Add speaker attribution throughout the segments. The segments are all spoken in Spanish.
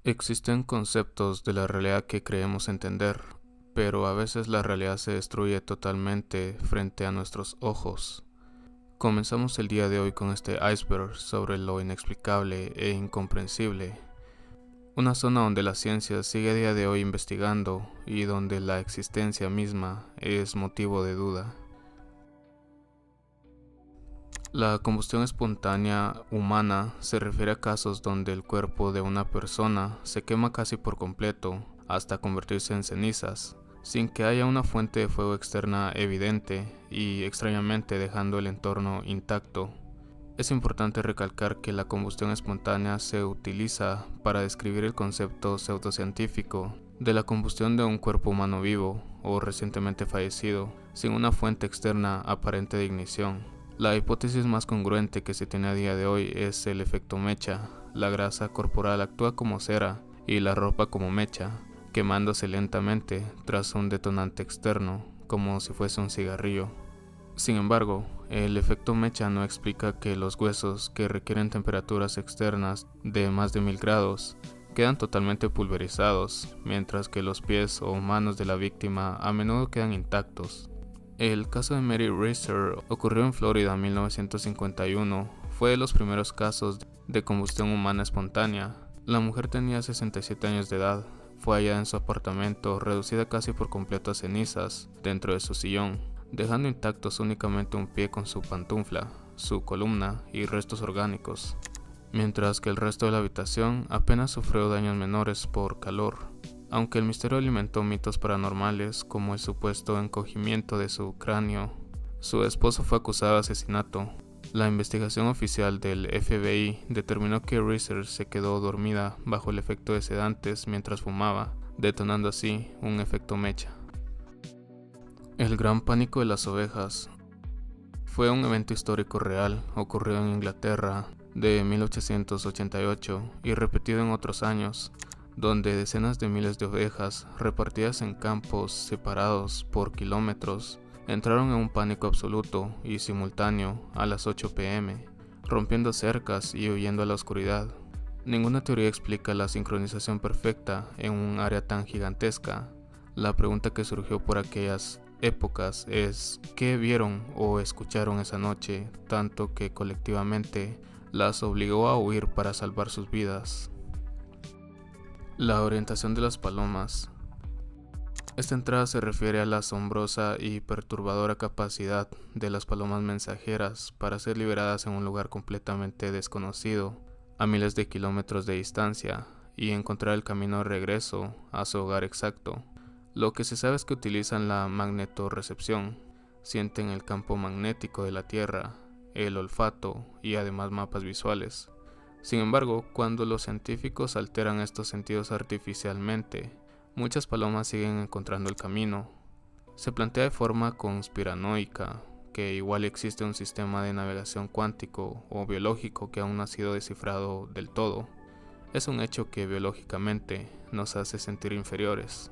Speaker 1: Existen conceptos de la realidad que creemos entender, pero a veces la realidad se destruye totalmente frente a nuestros ojos. Comenzamos el día de hoy con este iceberg sobre lo inexplicable e incomprensible, una zona donde la ciencia sigue a día de hoy investigando y donde la existencia misma es motivo de duda. La combustión espontánea humana se refiere a casos donde el cuerpo de una persona se quema casi por completo hasta convertirse en cenizas, sin que haya una fuente de fuego externa evidente y extrañamente dejando el entorno intacto. Es importante recalcar que la combustión espontánea se utiliza para describir el concepto pseudocientífico de la combustión de un cuerpo humano vivo o recientemente fallecido, sin una fuente externa aparente de ignición. La hipótesis más congruente que se tiene a día de hoy es el efecto mecha. La grasa corporal actúa como cera y la ropa como mecha, quemándose lentamente tras un detonante externo, como si fuese un cigarrillo. Sin embargo, el efecto mecha no explica que los huesos, que requieren temperaturas externas de más de 1000 grados, quedan totalmente pulverizados, mientras que los pies o manos de la víctima a menudo quedan intactos. El caso de Mary Reeser ocurrió en Florida en 1951. Fue de los primeros casos de combustión humana espontánea. La mujer tenía 67 años de edad. Fue hallada en su apartamento, reducida casi por completo a cenizas, dentro de su sillón, dejando intactos únicamente un pie con su pantufla, su columna y restos orgánicos, mientras que el resto de la habitación apenas sufrió daños menores por calor. Aunque el misterio alimentó mitos paranormales como el supuesto encogimiento de su cráneo, su esposo fue acusado de asesinato. La investigación oficial del FBI determinó que Reeser se quedó dormida bajo el efecto de sedantes mientras fumaba, detonando así un efecto mecha. El gran pánico de las ovejas fue un evento histórico real, ocurrido en Inglaterra de 1888 y repetido en otros años, donde decenas de miles de ovejas, repartidas en campos separados por kilómetros, entraron en un pánico absoluto y simultáneo a las 8 p.m., rompiendo cercas y huyendo a la oscuridad. Ninguna teoría explica la sincronización perfecta en un área tan gigantesca. La pregunta que surgió por aquellas épocas es ¿qué vieron o escucharon esa noche, tanto que colectivamente las obligó a huir para salvar sus vidas? La orientación de las palomas. Esta entrada se refiere a la asombrosa y perturbadora capacidad de las palomas mensajeras para ser liberadas en un lugar completamente desconocido, a miles de kilómetros de distancia, y encontrar el camino de regreso a su hogar exacto. Lo que se sabe es que utilizan la magnetorrecepción, sienten el campo magnético de la Tierra, el olfato y además mapas visuales. Sin embargo, cuando los científicos alteran estos sentidos artificialmente, muchas palomas siguen encontrando el camino. Se plantea de forma conspiranoica que igual existe un sistema de navegación cuántico o biológico que aún no ha sido descifrado del todo. Es un hecho que biológicamente nos hace sentir inferiores.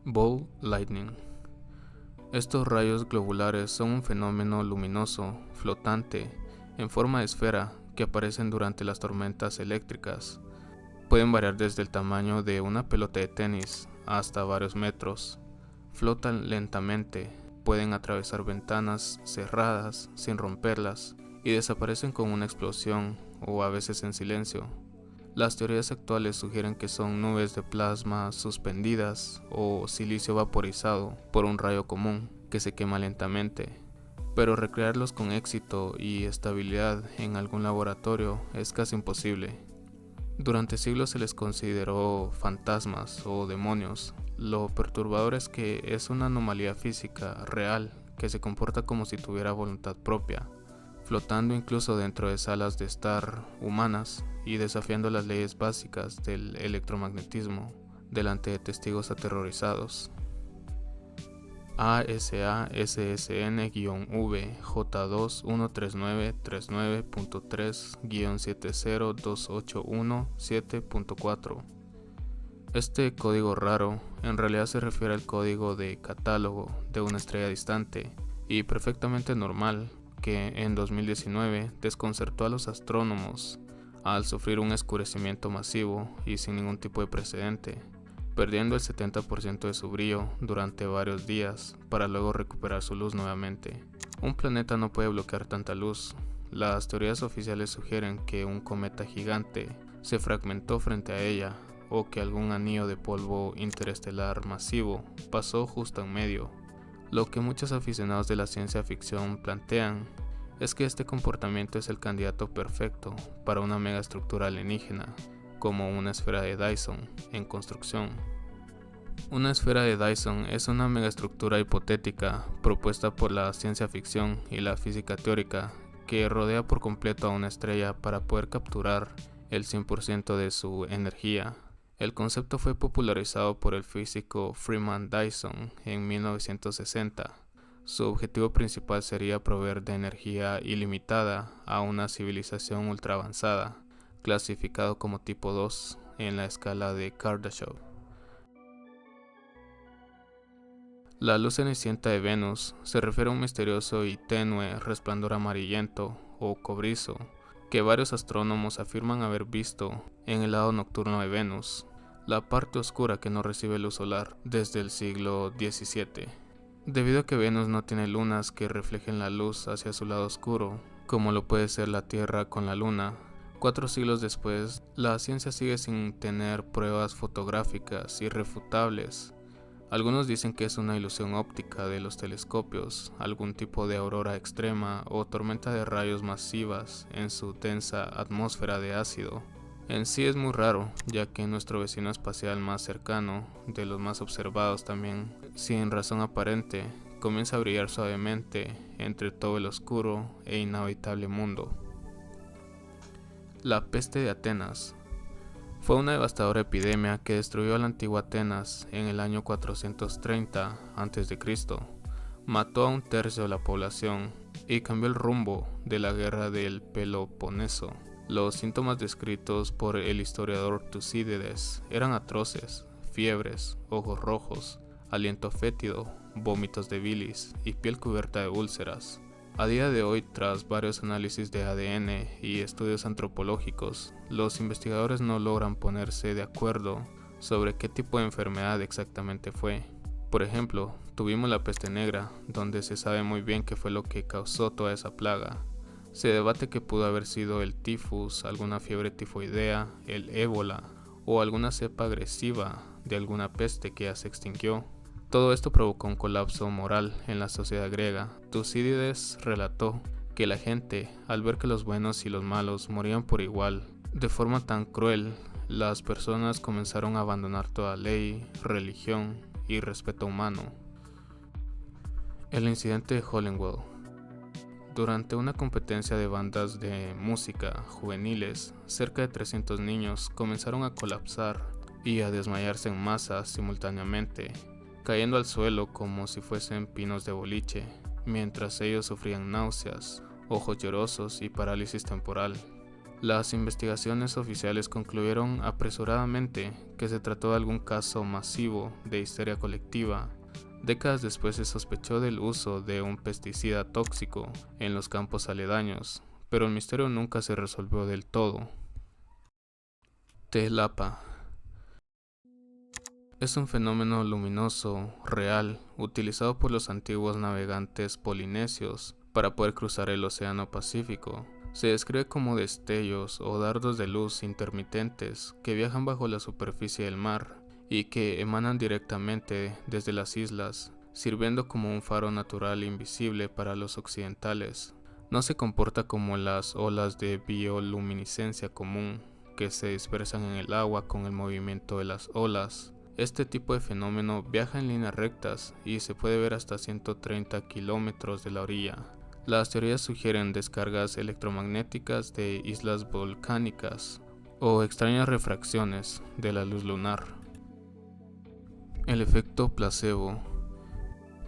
Speaker 1: Ball lightning. Estos rayos globulares son un fenómeno luminoso, flotante, en forma de esfera, que aparecen durante las tormentas eléctricas. Pueden variar desde el tamaño de una pelota de tenis hasta varios metros. Flotan lentamente, pueden atravesar ventanas cerradas sin romperlas y desaparecen con una explosión o a veces en silencio. Las teorías actuales sugieren que son nubes de plasma suspendidas o silicio vaporizado por un rayo común que se quema lentamente. Pero recrearlos con éxito y estabilidad en algún laboratorio es casi imposible. Durante siglos se les consideró fantasmas o demonios. Lo perturbador es que es una anomalía física real que se comporta como si tuviera voluntad propia, flotando incluso dentro de salas de estar humanas y desafiando las leyes básicas del electromagnetismo delante de testigos aterrorizados. ASA-SSN-V J2-13939.3-70281-7.4. Este código raro en realidad se refiere al código de catálogo de una estrella distante y perfectamente normal que en 2019 desconcertó a los astrónomos al sufrir un oscurecimiento masivo y sin ningún tipo de precedente, perdiendo el 70% de su brillo durante varios días para luego recuperar su luz nuevamente. Un planeta no puede bloquear tanta luz. Las teorías oficiales sugieren que un cometa gigante se fragmentó frente a ella, o que algún anillo de polvo interestelar masivo pasó justo en medio. Lo que muchos aficionados de la ciencia ficción plantean es que este comportamiento es el candidato perfecto para una megaestructura alienígena, como una esfera de Dyson en construcción. Una esfera de Dyson es una megaestructura hipotética propuesta por la ciencia ficción y la física teórica que rodea por completo a una estrella para poder capturar el 100% de su energía. El concepto fue popularizado por el físico Freeman Dyson en 1960. Su objetivo principal sería proveer de energía ilimitada a una civilización ultra avanzada, clasificado como tipo 2 en la escala de Kardashev. La luz cenicienta de Venus se refiere a un misterioso y tenue resplandor amarillento o cobrizo que varios astrónomos afirman haber visto en el lado nocturno de Venus, la parte oscura que no recibe luz solar desde el siglo XVII. Debido a que Venus no tiene lunas que reflejen la luz hacia su lado oscuro, como lo puede ser la Tierra con la Luna, 4 siglos después, la ciencia sigue sin tener pruebas fotográficas irrefutables. Algunos dicen que es una ilusión óptica de los telescopios, algún tipo de aurora extrema o tormenta de rayos masivas en su densa atmósfera de ácido. En sí es muy raro, ya que nuestro vecino espacial más cercano, de los más observados también, sin razón aparente, comienza a brillar suavemente entre todo el oscuro e inhabitable mundo. La peste de Atenas fue una devastadora epidemia que destruyó a la antigua Atenas en el año 430 a.C., mató a 1/3 de la población y cambió el rumbo de la guerra del Peloponeso. Los síntomas descritos por el historiador Tucídides eran atroces: fiebres, ojos rojos, aliento fétido, vómitos de bilis y piel cubierta de úlceras. A día de hoy, tras varios análisis de ADN y estudios antropológicos, los investigadores no logran ponerse de acuerdo sobre qué tipo de enfermedad exactamente fue. Por ejemplo, tuvimos la peste negra, donde se sabe muy bien qué fue lo que causó toda esa plaga. Se debate que pudo haber sido el tifus, alguna fiebre tifoidea, el ébola o alguna cepa agresiva de alguna peste que ya se extinguió. Todo esto provocó un colapso moral en la sociedad griega. Tucídides relató que la gente, al ver que los buenos y los malos morían por igual, de forma tan cruel, las personas comenzaron a abandonar toda ley, religión y respeto humano. El incidente de Hollowell. Durante una competencia de bandas de música juveniles, cerca de 300 niños comenzaron a colapsar y a desmayarse en masa simultáneamente, cayendo al suelo como si fuesen pinos de boliche, mientras ellos sufrían náuseas, ojos llorosos y parálisis temporal. Las investigaciones oficiales concluyeron apresuradamente que se trató de algún caso masivo de histeria colectiva. Décadas después se sospechó del uso de un pesticida tóxico en los campos aledaños, pero el misterio nunca se resolvió del todo. Te-Lapa es un fenómeno luminoso, real, utilizado por los antiguos navegantes polinesios para poder cruzar el Océano Pacífico. Se describe como destellos o dardos de luz intermitentes que viajan bajo la superficie del mar y que emanan directamente desde las islas, sirviendo como un faro natural invisible para los occidentales. No se comporta como las olas de bioluminiscencia común, que se dispersan en el agua con el movimiento de las olas. Este tipo de fenómeno viaja en líneas rectas y se puede ver hasta 130 kilómetros de la orilla. Las teorías sugieren descargas electromagnéticas de islas volcánicas o extrañas refracciones de la luz lunar. El efecto placebo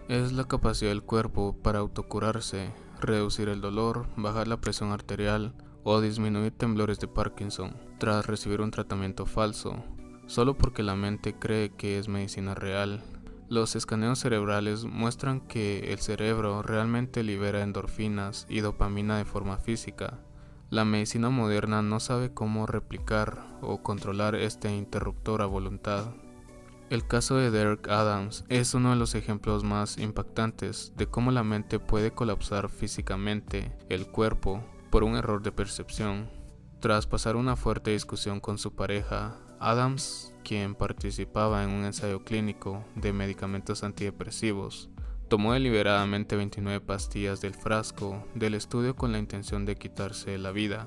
Speaker 1: es la capacidad del cuerpo para autocurarse, reducir el dolor, bajar la presión arterial o disminuir temblores de Parkinson tras recibir un tratamiento falso, solo porque la mente cree que es medicina real. Los escaneos cerebrales muestran que el cerebro realmente libera endorfinas y dopamina de forma física. La medicina moderna no sabe cómo replicar o controlar este interruptor a voluntad. El caso de Derek Adams es uno de los ejemplos más impactantes de cómo la mente puede colapsar físicamente el cuerpo por un error de percepción. Tras pasar una fuerte discusión con su pareja, Adams, quien participaba en un ensayo clínico de medicamentos antidepresivos, tomó deliberadamente 29 pastillas del frasco del estudio con la intención de quitarse la vida.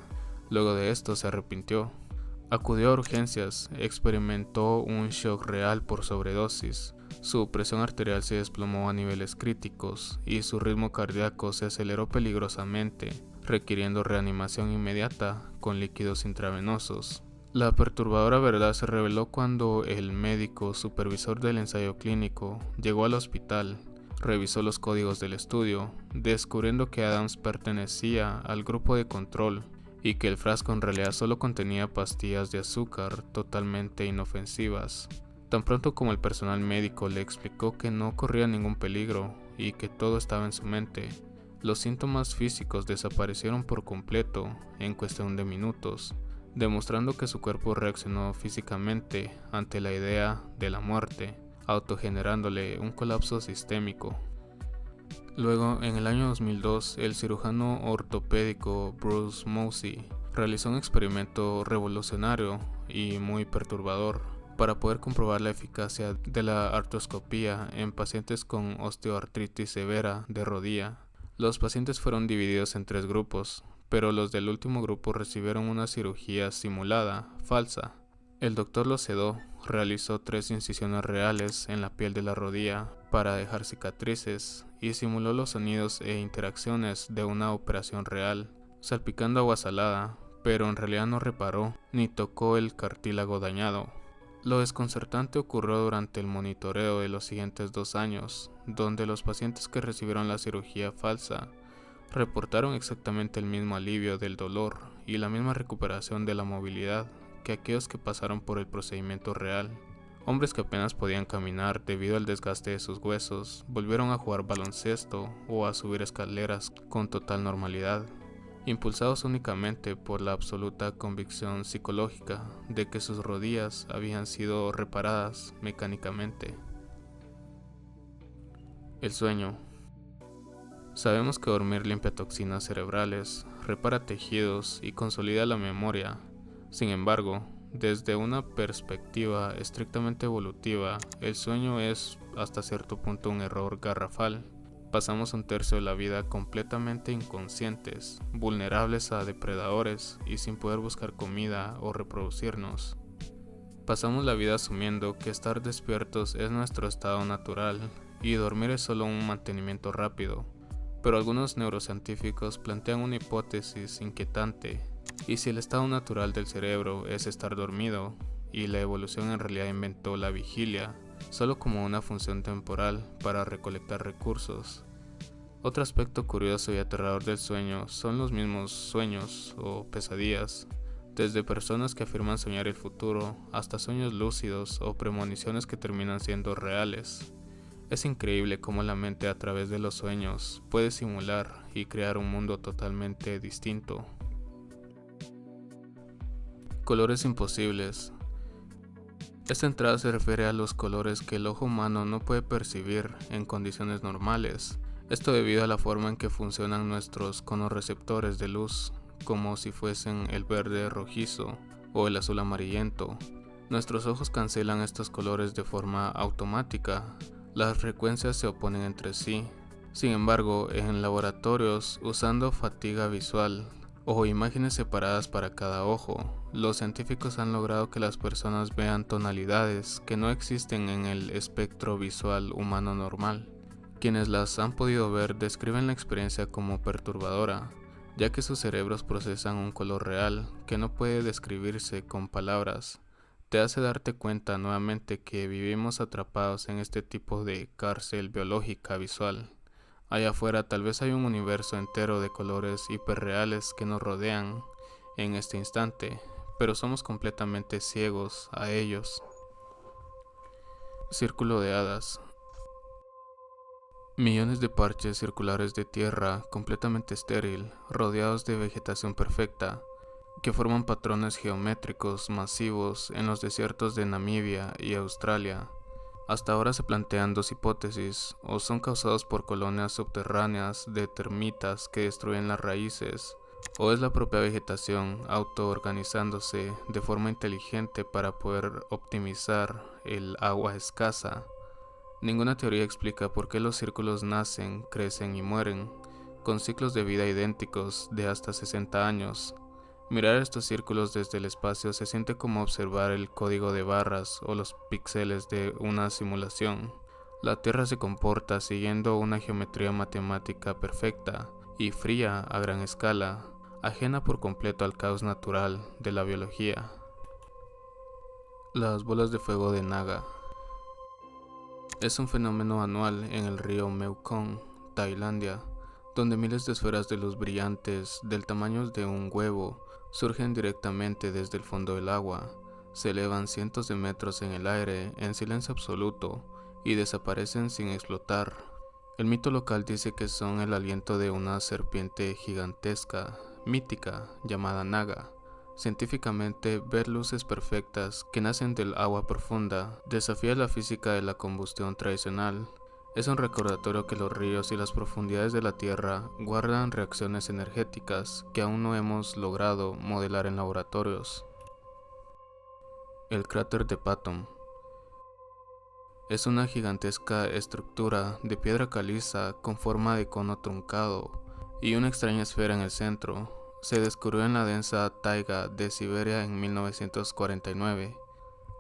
Speaker 1: Luego de esto se arrepintió. Acudió a urgencias, experimentó un shock real por sobredosis, su presión arterial se desplomó a niveles críticos y su ritmo cardíaco se aceleró peligrosamente, requiriendo reanimación inmediata con líquidos intravenosos. La perturbadora verdad se reveló cuando el médico supervisor del ensayo clínico llegó al hospital, revisó los códigos del estudio, descubriendo que Adams pertenecía al grupo de control y que el frasco en realidad solo contenía pastillas de azúcar totalmente inofensivas. Tan pronto como el personal médico le explicó que no corría ningún peligro y que todo estaba en su mente, los síntomas físicos desaparecieron por completo en cuestión de minutos, demostrando que su cuerpo reaccionó físicamente ante la idea de la muerte, autogenerándole un colapso sistémico. Luego, en el año 2002, el cirujano ortopédico Bruce Mosey realizó un experimento revolucionario y muy perturbador para poder comprobar la eficacia de la artroscopía en pacientes con osteoartritis severa de rodilla. Los pacientes fueron divididos en 3 grupos, pero los del último grupo recibieron una cirugía simulada, falsa. El doctor los sedó, realizó 3 incisiones reales en la piel de la rodilla para dejar cicatrices y simuló los sonidos e interacciones de una operación real, salpicando agua salada, pero en realidad no reparó ni tocó el cartílago dañado. Lo desconcertante ocurrió durante el monitoreo de los siguientes 2 años, donde los pacientes que recibieron la cirugía falsa reportaron exactamente el mismo alivio del dolor y la misma recuperación de la movilidad que aquellos que pasaron por el procedimiento real. Hombres que apenas podían caminar debido al desgaste de sus huesos volvieron a jugar baloncesto o a subir escaleras con total normalidad, impulsados únicamente por la absoluta convicción psicológica de que sus rodillas habían sido reparadas mecánicamente. El sueño. Sabemos que dormir limpia toxinas cerebrales, repara tejidos y consolida la memoria. Sin embargo, desde una perspectiva estrictamente evolutiva, el sueño es hasta cierto punto un error garrafal. Pasamos 1/3 de la vida completamente inconscientes, vulnerables a depredadores y sin poder buscar comida o reproducirnos. Pasamos la vida asumiendo que estar despiertos es nuestro estado natural y dormir es solo un mantenimiento rápido. Pero algunos neurocientíficos plantean una hipótesis inquietante. ¿Y si el estado natural del cerebro es estar dormido y la evolución en realidad inventó la vigilia solo como una función temporal para recolectar recursos? Otro aspecto curioso y aterrador del sueño son los mismos sueños o pesadillas, desde personas que afirman soñar el futuro hasta sueños lúcidos o premoniciones que terminan siendo reales. Es increíble cómo la mente a través de los sueños puede simular y crear un mundo totalmente distinto. Colores imposibles. Esta entrada se refiere a los colores que el ojo humano no puede percibir en condiciones normales. Esto debido a la forma en que funcionan nuestros conorreceptores de luz, como si fuesen el verde rojizo o el azul amarillento. Nuestros ojos cancelan estos colores de forma automática. Las frecuencias se oponen entre sí. Sin embargo, en laboratorios, usando fatiga visual o imágenes separadas para cada ojo, los científicos han logrado que las personas vean tonalidades que no existen en el espectro visual humano normal. Quienes las han podido ver describen la experiencia como perturbadora, ya que sus cerebros procesan un color real que no puede describirse con palabras. Te hace darte cuenta nuevamente que vivimos atrapados en este tipo de cárcel biológica visual. Allá afuera tal vez hay un universo entero de colores hiperreales que nos rodean en este instante, pero somos completamente ciegos a ellos. Círculo de hadas. Millones de parches circulares de tierra completamente estéril, rodeados de vegetación perfecta, que forman patrones geométricos masivos en los desiertos de Namibia y Australia. Hasta ahora se plantean dos hipótesis: o son causados por colonias subterráneas de termitas que destruyen las raíces, o es la propia vegetación autoorganizándose de forma inteligente para poder optimizar el agua escasa. Ninguna teoría explica por qué los círculos nacen, crecen y mueren, con ciclos de vida idénticos de hasta 60 años. Mirar estos círculos desde el espacio se siente como observar el código de barras o los píxeles de una simulación. La Tierra se comporta siguiendo una geometría matemática perfecta y fría a gran escala, ajena por completo al caos natural de la biología. Las bolas de fuego de Naga. Es un fenómeno anual en el río Mekong, Tailandia, donde miles de esferas de luz brillantes del tamaño de un huevo surgen directamente desde el fondo del agua, se elevan cientos de metros en el aire en silencio absoluto y desaparecen sin explotar. El mito local dice que son el aliento de una serpiente gigantesca, mítica, llamada Naga. Científicamente, ver luces perfectas que nacen del agua profunda desafía la física de la combustión tradicional. Es un recordatorio que los ríos y las profundidades de la Tierra guardan reacciones energéticas que aún no hemos logrado modelar en laboratorios. El cráter de Patton es una gigantesca estructura de piedra caliza con forma de cono truncado y una extraña esfera en el centro. Se descubrió en la densa taiga de Siberia en 1949.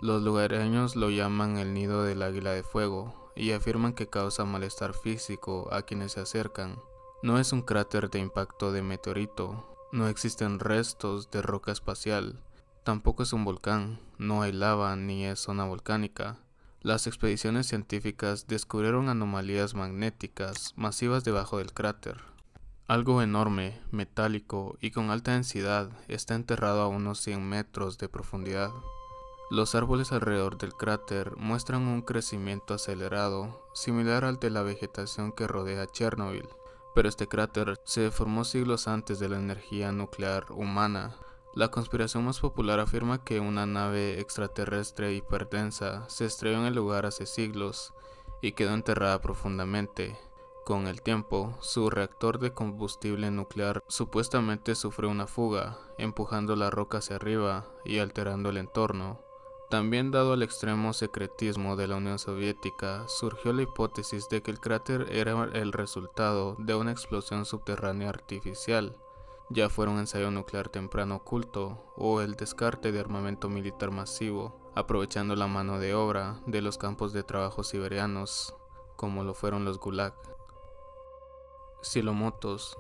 Speaker 1: Los lugareños lo llaman el nido del águila de fuego y afirman que causa malestar físico a quienes se acercan. No es un cráter de impacto de meteorito, no existen restos de roca espacial, tampoco es un volcán, no hay lava ni es zona volcánica. Las expediciones científicas descubrieron anomalías magnéticas masivas debajo del cráter. Algo enorme, metálico y con alta densidad está enterrado a unos 100 metros de profundidad. Los árboles alrededor del cráter muestran un crecimiento acelerado, similar al de la vegetación que rodea Chernobyl, pero este cráter se formó siglos antes de la energía nuclear humana. La conspiración más popular afirma que una nave extraterrestre hiperdensa se estrelló en el lugar hace siglos y quedó enterrada profundamente. Con el tiempo, su reactor de combustible nuclear supuestamente sufrió una fuga, empujando la roca hacia arriba y alterando el entorno. También, dado el extremo secretismo de la Unión Soviética, surgió la hipótesis de que el cráter era el resultado de una explosión subterránea artificial, ya fuera un ensayo nuclear temprano oculto o el descarte de armamento militar masivo, aprovechando la mano de obra de los campos de trabajo siberianos, como lo fueron los Gulag. Cielomotos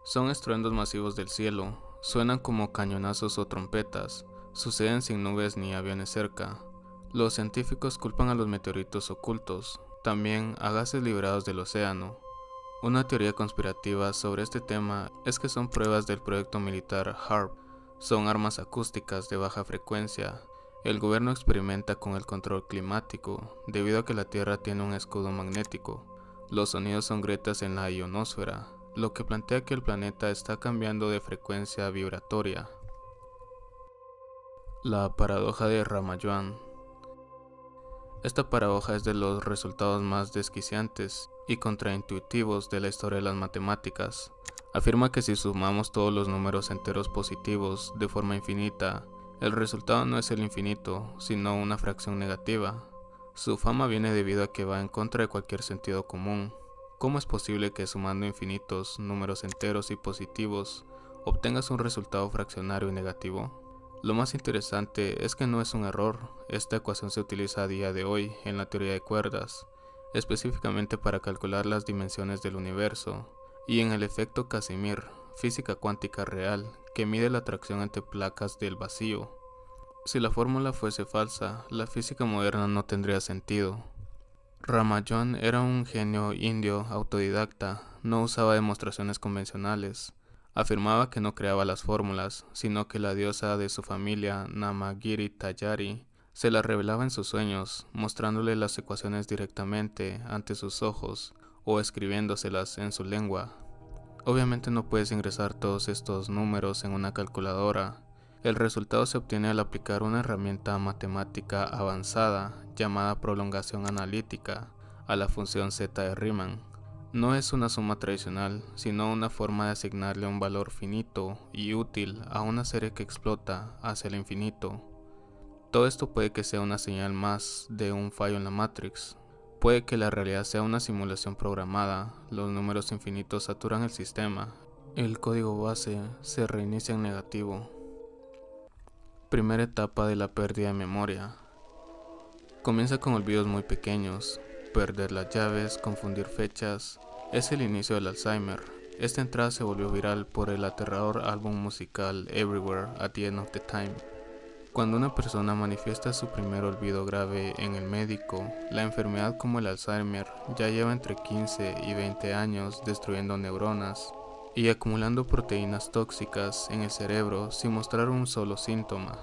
Speaker 1: son estruendos masivos del cielo, suenan como cañonazos o trompetas, suceden sin nubes ni aviones cerca. Los científicos culpan a los meteoritos ocultos, también a gases liberados del océano. Una teoría conspirativa sobre este tema es que son pruebas del proyecto militar HARP, son armas acústicas de baja frecuencia. El gobierno experimenta con el control climático, debido a que la Tierra tiene un escudo magnético. Los sonidos son grietas en la ionosfera, lo que plantea que el planeta está cambiando de frecuencia vibratoria. La paradoja de Ramanujan. Esta paradoja es de los resultados más desquiciantes y contraintuitivos de la historia de las matemáticas. Afirma que si sumamos todos los números enteros positivos de forma infinita, el resultado no es el infinito, sino una fracción negativa. Su fama viene debido a que va en contra de cualquier sentido común. ¿Cómo es posible que sumando infinitos números enteros y positivos obtengas un resultado fraccionario y negativo? Lo más interesante es que no es un error. Esta ecuación se utiliza a día de hoy en la teoría de cuerdas, específicamente para calcular las dimensiones del universo, y en el efecto Casimir, física cuántica real, que mide la atracción entre placas del vacío. Si la fórmula fuese falsa, la física moderna no tendría sentido. Ramanujan era un genio indio autodidacta, no usaba demostraciones convencionales. Afirmaba que no creaba las fórmulas, sino que la diosa de su familia, Namagiri Tayari, Se la revelaba en sus sueños, mostrándole las ecuaciones directamente ante sus ojos o escribiéndoselas en su lengua. Obviamente no puedes ingresar todos estos números en una calculadora. El resultado se obtiene al aplicar una herramienta matemática avanzada llamada prolongación analítica a la función z de Riemann. No es una suma tradicional, sino una forma de asignarle un valor finito y útil a una serie que explota hacia el infinito. Todo esto puede que sea una señal más de un fallo en la Matrix. Puede que la realidad sea una simulación programada, los números infinitos saturan el sistema, el código base se reinicia en negativo. Primera etapa de la pérdida de memoria. Comienza con olvidos muy pequeños, perder las llaves, confundir fechas. Es el inicio del Alzheimer. Esta entrada se volvió viral por el aterrador álbum musical Everywhere at the End of the Time. Cuando una persona manifiesta su primer olvido grave en el médico, la enfermedad como el Alzheimer ya lleva entre 15 y 20 años destruyendo neuronas y acumulando proteínas tóxicas en el cerebro sin mostrar un solo síntoma.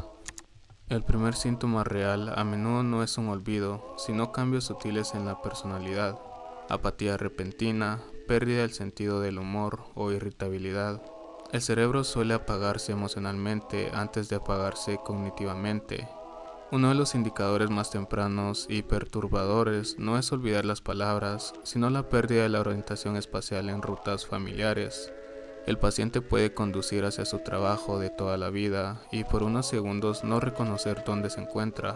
Speaker 1: El primer síntoma real a menudo no es un olvido, sino cambios sutiles en la personalidad, apatía repentina, pérdida del sentido del humor o irritabilidad. El cerebro suele apagarse emocionalmente antes de apagarse cognitivamente. Uno de los indicadores más tempranos y perturbadores no es olvidar las palabras, sino la pérdida de la orientación espacial en rutas familiares. El paciente puede conducir hacia su trabajo de toda la vida y por unos segundos no reconocer dónde se encuentra.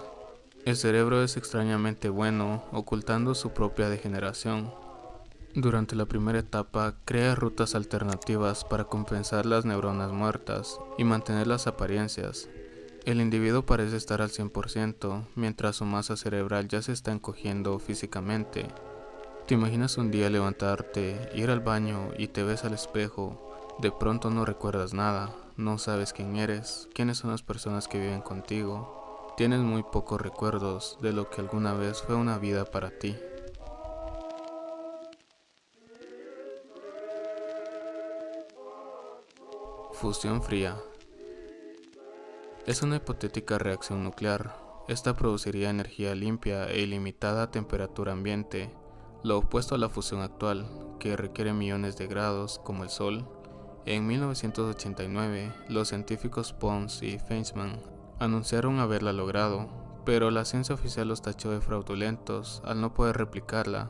Speaker 1: El cerebro es extrañamente bueno, ocultando su propia degeneración. Durante la primera etapa, crea rutas alternativas para compensar las neuronas muertas y mantener las apariencias. El individuo parece estar al 100%, mientras su masa cerebral ya se está encogiendo físicamente. ¿Te imaginas un día levantarte, ir al baño y te ves al espejo? De pronto no recuerdas nada, no sabes quién eres, quiénes son las personas que viven contigo. Tienes muy pocos recuerdos de lo que alguna vez fue una vida para ti. Fusión fría. Es una hipotética reacción nuclear. Esta produciría energía limpia e ilimitada a temperatura ambiente, lo opuesto a la fusión actual, que requiere millones de grados, como el Sol. En 1989, los científicos Pons y Feynman anunciaron haberla logrado, pero la ciencia oficial los tachó de fraudulentos al no poder replicarla.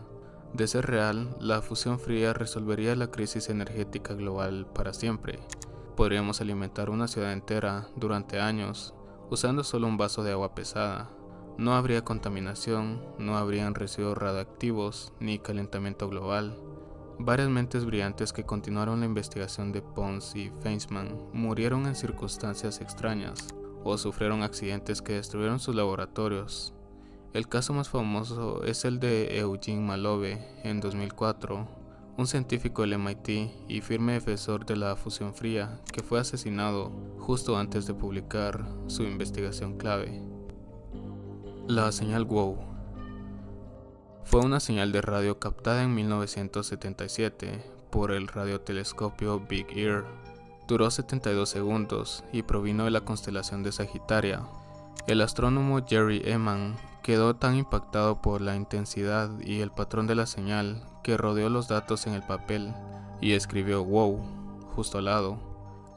Speaker 1: De ser real, la fusión fría resolvería la crisis energética global para siempre. Podríamos alimentar una ciudad entera durante años usando solo un vaso de agua pesada. No habría contaminación, no habrían residuos radioactivos ni calentamiento global. Varias mentes brillantes que continuaron la investigación de Pons y Feynman murieron en circunstancias extrañas o sufrieron accidentes que destruyeron sus laboratorios. El caso más famoso es el de Eugene Malove en 2004. Un científico del MIT y firme defensor de la fusión fría que fue asesinado justo antes de publicar su investigación clave. La señal WOW fue una señal de radio captada en 1977 por el radiotelescopio Big Ear. Duró 72 segundos y provino de la constelación de Sagitaria. El astrónomo Jerry Ehman quedó tan impactado por la intensidad y el patrón de la señal que rodeó los datos en el papel y escribió "wow" justo al lado.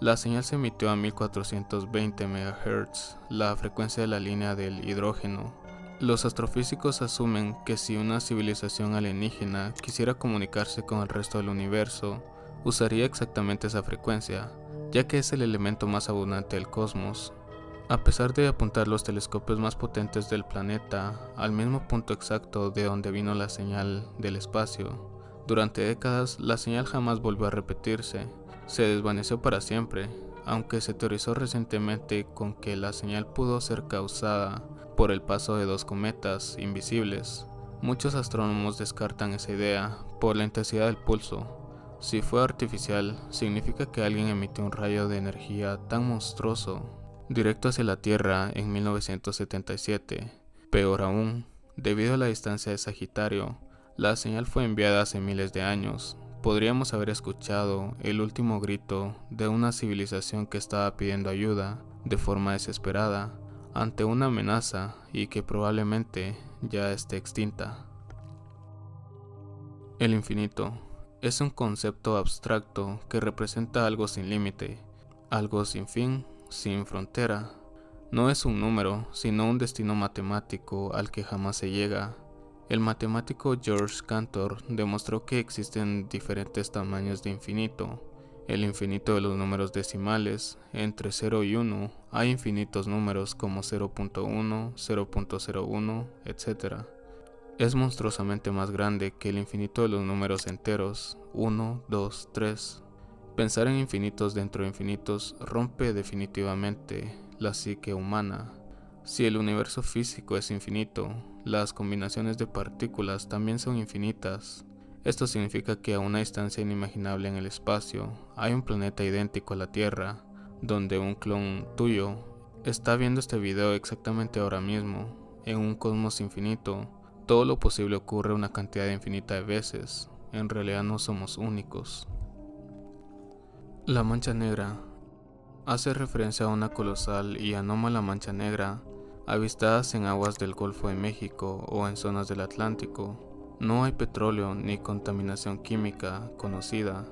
Speaker 1: La señal se emitió a 1420 MHz, la frecuencia de la línea del hidrógeno. Los astrofísicos asumen que si una civilización alienígena quisiera comunicarse con el resto del universo, usaría exactamente esa frecuencia, ya que es el elemento más abundante del cosmos. A pesar de apuntar los telescopios más potentes del planeta al mismo punto exacto de donde vino la señal del espacio, durante décadas la señal jamás volvió a repetirse, se desvaneció para siempre, aunque se teorizó recientemente con que la señal pudo ser causada por el paso de dos cometas invisibles. Muchos astrónomos descartan esa idea por la intensidad del pulso. Si fue artificial, significa que alguien emitió un rayo de energía tan monstruoso directo hacia la Tierra en 1977. Peor aún, debido a la distancia de Sagitario, la señal fue enviada hace miles de años. Podríamos haber escuchado el último grito de una civilización que estaba pidiendo ayuda de forma desesperada, ante una amenaza y que probablemente ya esté extinta. El infinito es un concepto abstracto que representa algo sin límite, algo sin fin, sin frontera. No es un número, sino un destino matemático al que jamás se llega. El matemático George Cantor demostró que existen diferentes tamaños de infinito. El infinito de los números decimales, entre 0 y 1, hay infinitos números como 0.1, 0.01, etc. Es monstruosamente más grande que el infinito de los números enteros, 1, 2, 3. Pensar en infinitos dentro de infinitos rompe definitivamente la psique humana. Si el universo físico es infinito, las combinaciones de partículas también son infinitas. Esto significa que a una distancia inimaginable en el espacio hay un planeta idéntico a la Tierra, donde un clon tuyo está viendo este video exactamente ahora mismo. En un cosmos infinito, todo lo posible ocurre una cantidad infinita de veces. En realidad no somos únicos. La mancha negra hace referencia a una colosal y anómala mancha negra avistadas en aguas del Golfo de México o en zonas del Atlántico. No hay petróleo ni contaminación química conocida.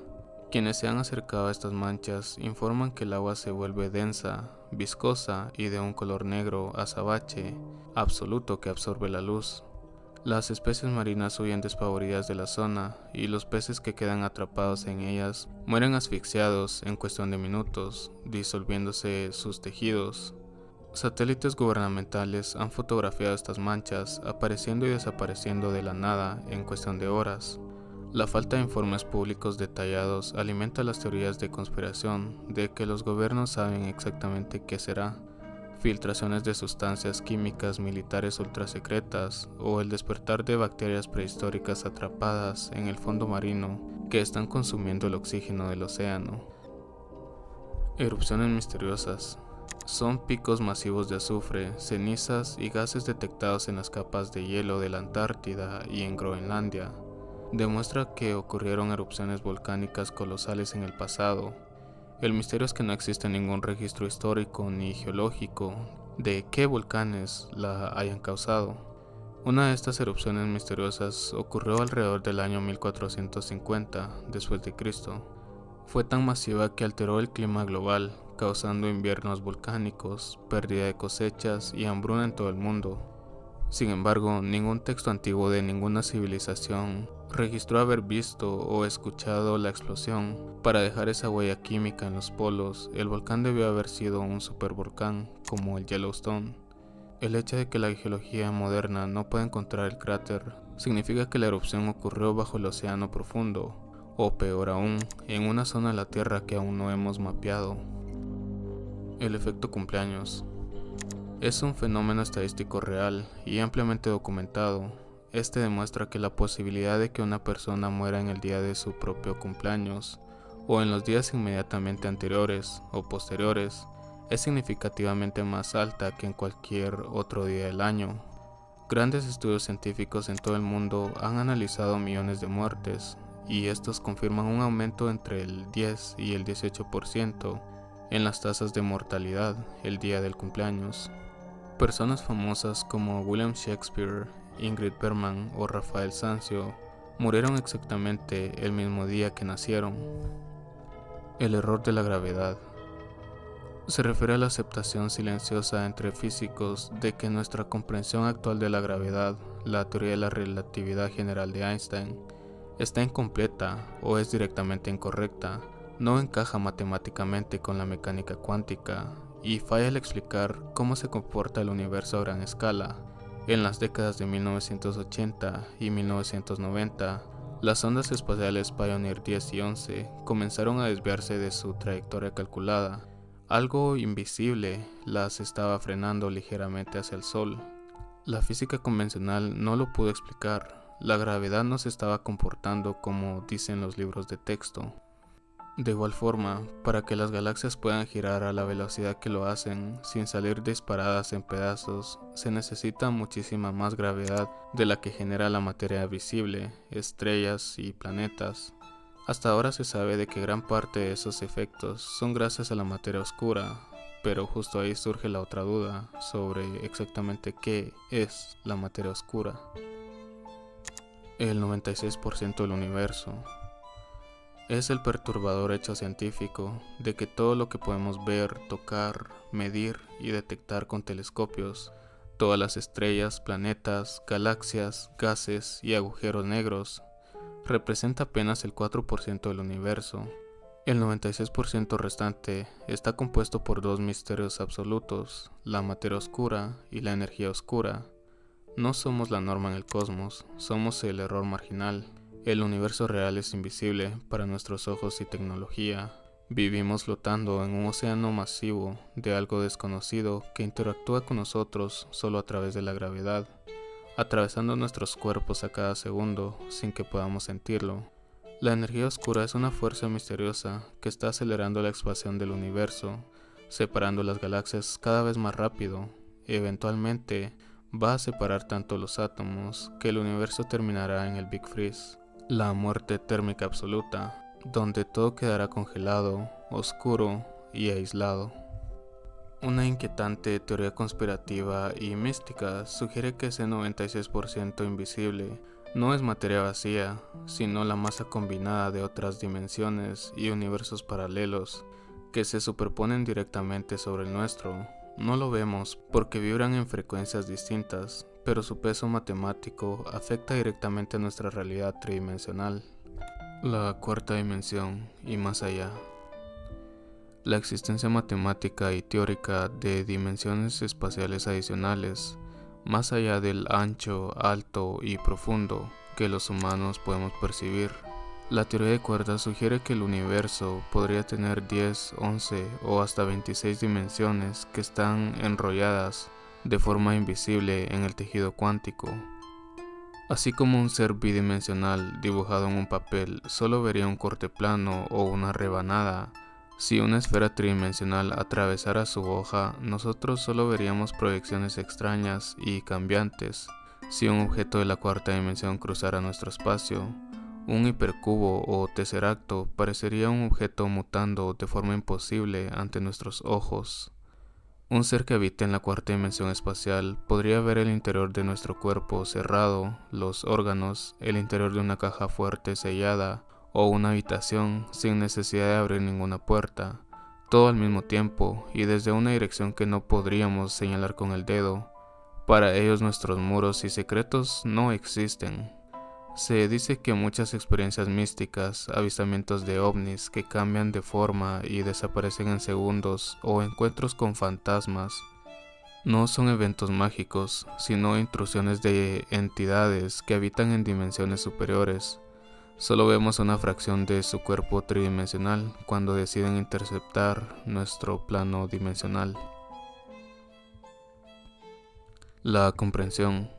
Speaker 1: Quienes se han acercado a estas manchas informan que el agua se vuelve densa, viscosa y de un color negro azabache absoluto que absorbe la luz. Las especies marinas huyen despavoridas de la zona y los peces que quedan atrapados en ellas mueren asfixiados en cuestión de minutos, disolviéndose sus tejidos. Satélites gubernamentales han fotografiado estas manchas apareciendo y desapareciendo de la nada en cuestión de horas. La falta de informes públicos detallados alimenta las teorías de conspiración de que los gobiernos saben exactamente qué será. Filtraciones de sustancias químicas militares ultrasecretas o el despertar de bacterias prehistóricas atrapadas en el fondo marino que están consumiendo el oxígeno del océano. Erupciones misteriosas. Son picos masivos de azufre, cenizas y gases detectados en las capas de hielo de la Antártida y en Groenlandia. Demuestra que ocurrieron erupciones volcánicas colosales en el pasado. El misterio es que no existe ningún registro histórico ni geológico de qué volcanes la hayan causado. Una de estas erupciones misteriosas ocurrió alrededor del año 1450 después de Cristo. Fue tan masiva que alteró el clima global, causando inviernos volcánicos, pérdida de cosechas y hambruna en todo el mundo. Sin embargo, ningún texto antiguo de ninguna civilización registró haber visto o escuchado la explosión. Para dejar esa huella química en los polos, el volcán debió haber sido un supervolcán como el Yellowstone. El hecho de que la geología moderna no pueda encontrar el cráter significa que la erupción ocurrió bajo el océano profundo, o peor aún, en una zona de la Tierra que aún no hemos mapeado. El efecto cumpleaños es un fenómeno estadístico real y ampliamente documentado. Este demuestra que la posibilidad de que una persona muera en el día de su propio cumpleaños o en los días inmediatamente anteriores o posteriores es significativamente más alta que en cualquier otro día del año. Grandes estudios científicos en todo el mundo han analizado millones de muertes y estos confirman un aumento entre el 10 y el 18% en las tasas de mortalidad el día del cumpleaños. Personas famosas como William Shakespeare, Ingrid Bergman o Rafael Sanzio murieron exactamente el mismo día que nacieron. El error de la gravedad se refiere a la aceptación silenciosa entre físicos de que nuestra comprensión actual de la gravedad, la teoría de la relatividad general de Einstein, está incompleta o es directamente incorrecta, no encaja matemáticamente con la mecánica cuántica y falla al explicar cómo se comporta el universo a gran escala. En las décadas de 1980 y 1990, las ondas espaciales Pioneer 10 y 11 comenzaron a desviarse de su trayectoria calculada. Algo invisible las estaba frenando ligeramente hacia el Sol. La física convencional no lo pudo explicar. La gravedad no se estaba comportando como dicen los libros de texto. De igual forma, para que las galaxias puedan girar a la velocidad que lo hacen, sin salir disparadas en pedazos, se necesita muchísima más gravedad de la que genera la materia visible, estrellas y planetas. Hasta ahora se sabe de que gran parte de esos efectos son gracias a la materia oscura, pero justo ahí surge la otra duda sobre exactamente qué es la materia oscura. El 96% del universo es el perturbador hecho científico de que todo lo que podemos ver, tocar, medir y detectar con telescopios, todas las estrellas, planetas, galaxias, gases y agujeros negros, representa apenas el 4% del universo. El 96% restante está compuesto por dos misterios absolutos, la materia oscura y la energía oscura. No somos la norma en el cosmos, somos el error marginal. El universo real es invisible para nuestros ojos y tecnología. Vivimos flotando en un océano masivo de algo desconocido que interactúa con nosotros solo a través de la gravedad, atravesando nuestros cuerpos a cada segundo sin que podamos sentirlo. La energía oscura es una fuerza misteriosa que está acelerando la expansión del universo, separando las galaxias cada vez más rápido. Eventualmente va a separar tanto los átomos que el universo terminará en el Big Freeze, la muerte térmica absoluta, donde todo quedará congelado, oscuro y aislado. Una inquietante teoría conspirativa y mística sugiere que ese 96% invisible no es materia vacía, sino la masa combinada de otras dimensiones y universos paralelos que se superponen directamente sobre el nuestro. No lo vemos porque vibran en frecuencias distintas, pero su peso matemático afecta directamente a nuestra realidad tridimensional. La cuarta dimensión y más allá. La existencia matemática y teórica de dimensiones espaciales adicionales, más allá del ancho, alto y profundo que los humanos podemos percibir. La teoría de cuerdas sugiere que el universo podría tener 10, 11 o hasta 26 dimensiones que están enrolladas de forma invisible en el tejido cuántico. Así como un ser bidimensional dibujado en un papel solo vería un corte plano o una rebanada, si una esfera tridimensional atravesara su hoja, nosotros solo veríamos proyecciones extrañas y cambiantes. Si un objeto de la cuarta dimensión cruzara nuestro espacio, un hipercubo o tesseracto parecería un objeto mutando de forma imposible ante nuestros ojos. Un ser que habite en la cuarta dimensión espacial podría ver el interior de nuestro cuerpo cerrado, los órganos, el interior de una caja fuerte sellada o una habitación sin necesidad de abrir ninguna puerta, todo al mismo tiempo y desde una dirección que no podríamos señalar con el dedo. Para ellos nuestros muros y secretos no existen. Se dice que muchas experiencias místicas, avistamientos de ovnis que cambian de forma y desaparecen en segundos o encuentros con fantasmas no son eventos mágicos, sino intrusiones de entidades que habitan en dimensiones superiores. Solo vemos una fracción de su cuerpo tridimensional cuando deciden interceptar nuestro plano dimensional. La comprensión.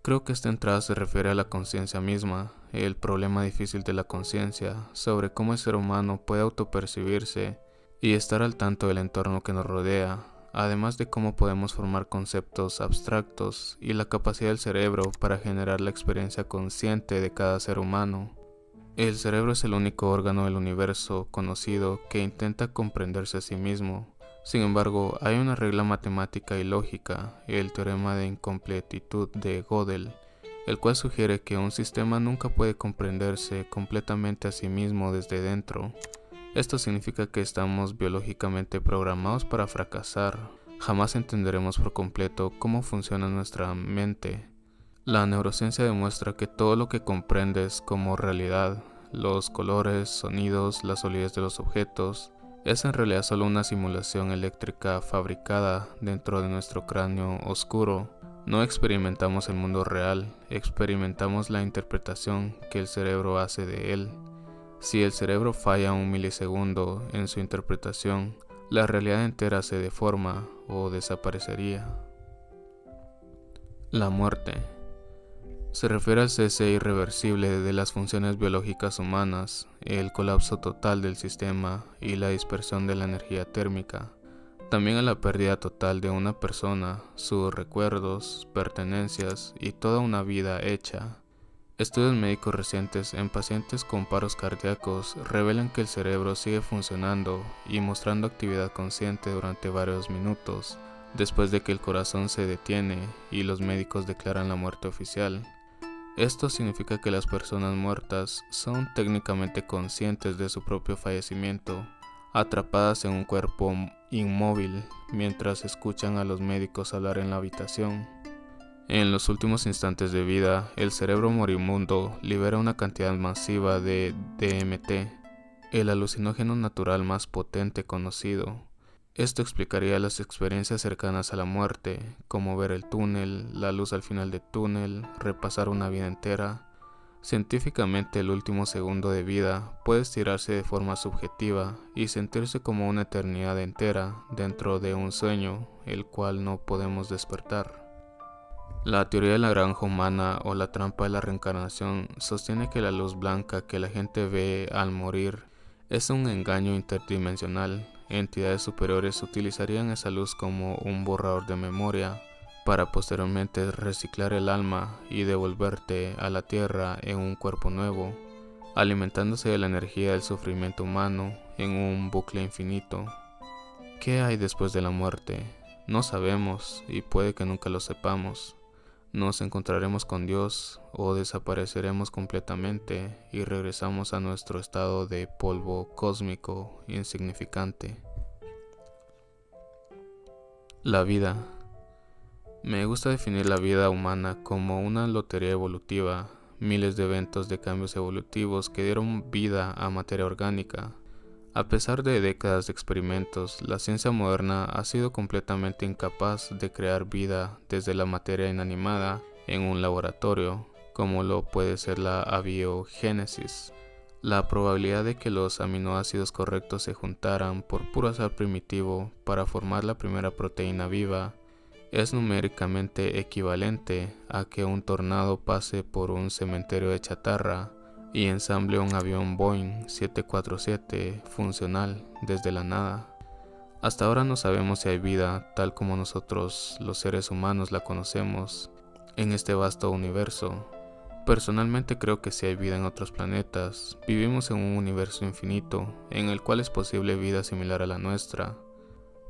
Speaker 1: Creo que esta entrada se refiere a la conciencia misma, el problema difícil de la conciencia, sobre cómo el ser humano puede autopercibirse y estar al tanto del entorno que nos rodea, además de cómo podemos formar conceptos abstractos y la capacidad del cerebro para generar la experiencia consciente de cada ser humano. El cerebro es el único órgano del universo conocido que intenta comprenderse a sí mismo. Sin embargo, hay una regla matemática y lógica, el teorema de incompletitud de Gödel, el cual sugiere que un sistema nunca puede comprenderse completamente a sí mismo desde dentro. Esto significa que estamos biológicamente programados para fracasar. Jamás entenderemos por completo cómo funciona nuestra mente. La neurociencia demuestra que todo lo que comprendes como realidad, los colores, sonidos, la solidez de los objetos, es en realidad solo una simulación eléctrica fabricada dentro de nuestro cráneo oscuro. No experimentamos el mundo real, experimentamos la interpretación que el cerebro hace de él. Si el cerebro falla un milisegundo en su interpretación, la realidad entera se deforma o desaparecería. La muerte se refiere al cese irreversible de las funciones biológicas humanas, el colapso total del sistema y la dispersión de la energía térmica. También a la pérdida total de una persona, sus recuerdos, pertenencias y toda una vida hecha. Estudios médicos recientes en pacientes con paros cardíacos revelan que el cerebro sigue funcionando y mostrando actividad consciente durante varios minutos después de que el corazón se detiene y los médicos declaran la muerte oficial. Esto significa que las personas muertas son técnicamente conscientes de su propio fallecimiento, atrapadas en un cuerpo inmóvil mientras escuchan a los médicos hablar en la habitación. En los últimos instantes de vida, el cerebro moribundo libera una cantidad masiva de DMT, el alucinógeno natural más potente conocido. Esto explicaría las experiencias cercanas a la muerte, como ver el túnel, la luz al final del túnel, repasar una vida entera. Científicamente, el último segundo de vida puede estirarse de forma subjetiva y sentirse como una eternidad entera dentro de un sueño, el cual no podemos despertar. La teoría de la granja humana o la trampa de la reencarnación sostiene que la luz blanca que la gente ve al morir es un engaño interdimensional. Entidades superiores utilizarían esa luz como un borrador de memoria para posteriormente reciclar el alma y devolverte a la tierra en un cuerpo nuevo, alimentándose de la energía del sufrimiento humano en un bucle infinito. ¿Qué hay después de la muerte? No sabemos y puede que nunca lo sepamos. Nos encontraremos con Dios o desapareceremos completamente y regresamos a nuestro estado de polvo cósmico insignificante. La vida. Me gusta definir la vida humana como una lotería evolutiva, miles de eventos de cambios evolutivos que dieron vida a materia orgánica. A pesar de décadas de experimentos, la ciencia moderna ha sido completamente incapaz de crear vida desde la materia inanimada en un laboratorio, como lo puede ser la abiogénesis. La probabilidad de que los aminoácidos correctos se juntaran por puro azar primitivo para formar la primera proteína viva es numéricamente equivalente a que un tornado pase por un cementerio de chatarra y ensamble un avión Boeing 747 funcional desde la nada. Hasta ahora no sabemos si hay vida tal como nosotros los seres humanos la conocemos en este vasto universo. Personalmente creo que sí hay vida en otros planetas. Vivimos en un universo infinito en el cual es posible vida similar a la nuestra.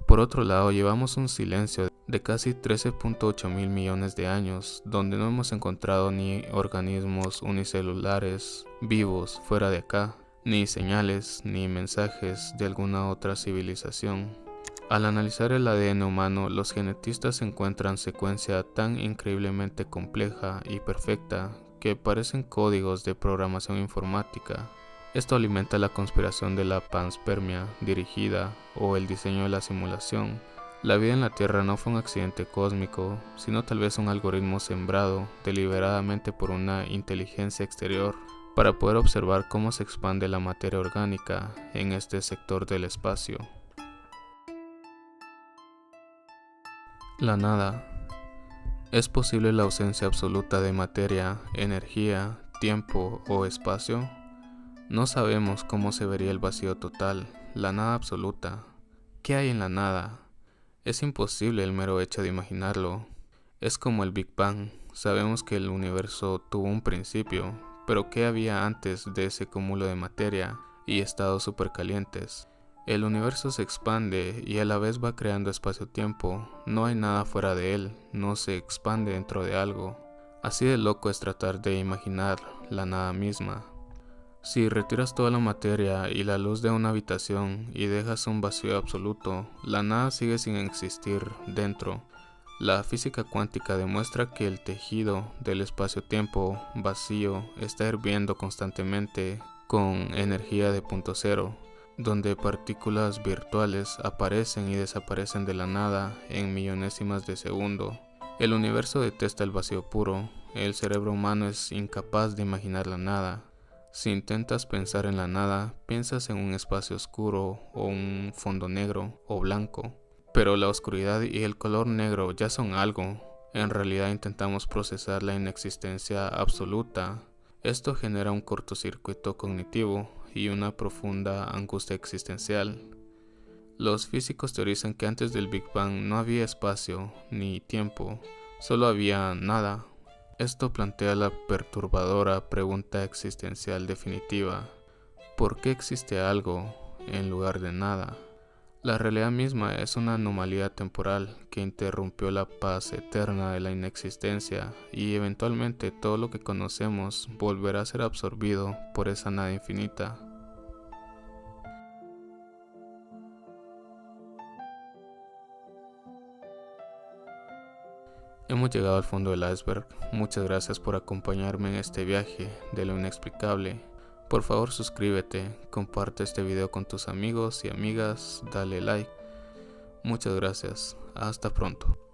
Speaker 1: Por otro lado, llevamos un silencio de casi 13.8 mil millones de años, donde no hemos encontrado ni organismos unicelulares vivos fuera de acá, ni señales ni mensajes de alguna otra civilización. Al analizar el ADN humano, los genetistas encuentran secuencia tan increíblemente compleja y perfecta que parecen códigos de programación informática. Esto alimenta la conspiración de la panspermia dirigida o el diseño de la simulación. La vida en la Tierra no fue un accidente cósmico, sino tal vez un algoritmo sembrado deliberadamente por una inteligencia exterior para poder observar cómo se expande la materia orgánica en este sector del espacio. La nada. ¿Es posible la ausencia absoluta de materia, energía, tiempo o espacio? No sabemos cómo se vería el vacío total, la nada absoluta. ¿Qué hay en la nada? Es imposible el mero hecho de imaginarlo. Es como el Big Bang. Sabemos que el universo tuvo un principio, pero ¿qué había antes de ese cúmulo de materia y estados supercalientes? El universo se expande y a la vez va creando espacio-tiempo. No hay nada fuera de él, no se expande dentro de algo. Así de loco es tratar de imaginar la nada misma. Si retiras toda la materia y la luz de una habitación y dejas un vacío absoluto, la nada sigue sin existir dentro. La física cuántica demuestra que el tejido del espacio-tiempo vacío está hirviendo constantemente con energía de punto cero, donde partículas virtuales aparecen y desaparecen de la nada en millonésimas de segundo. El universo detesta el vacío puro, el cerebro humano es incapaz de imaginar la nada. Si intentas pensar en la nada, piensas en un espacio oscuro o un fondo negro o blanco. Pero la oscuridad y el color negro ya son algo. En realidad intentamos procesar la inexistencia absoluta. Esto genera un cortocircuito cognitivo y una profunda angustia existencial. Los físicos teorizan que antes del Big Bang no había espacio ni tiempo, solo había nada. Esto plantea la perturbadora pregunta existencial definitiva: ¿por qué existe algo en lugar de nada? La realidad misma es una anomalía temporal que interrumpió la paz eterna de la inexistencia, y eventualmente todo lo que conocemos volverá a ser absorbido por esa nada infinita. Hemos llegado al fondo del iceberg. Muchas gracias por acompañarme en este viaje de lo inexplicable. Por favor, suscríbete, comparte este video con tus amigos y amigas, dale like. Muchas gracias. Hasta pronto.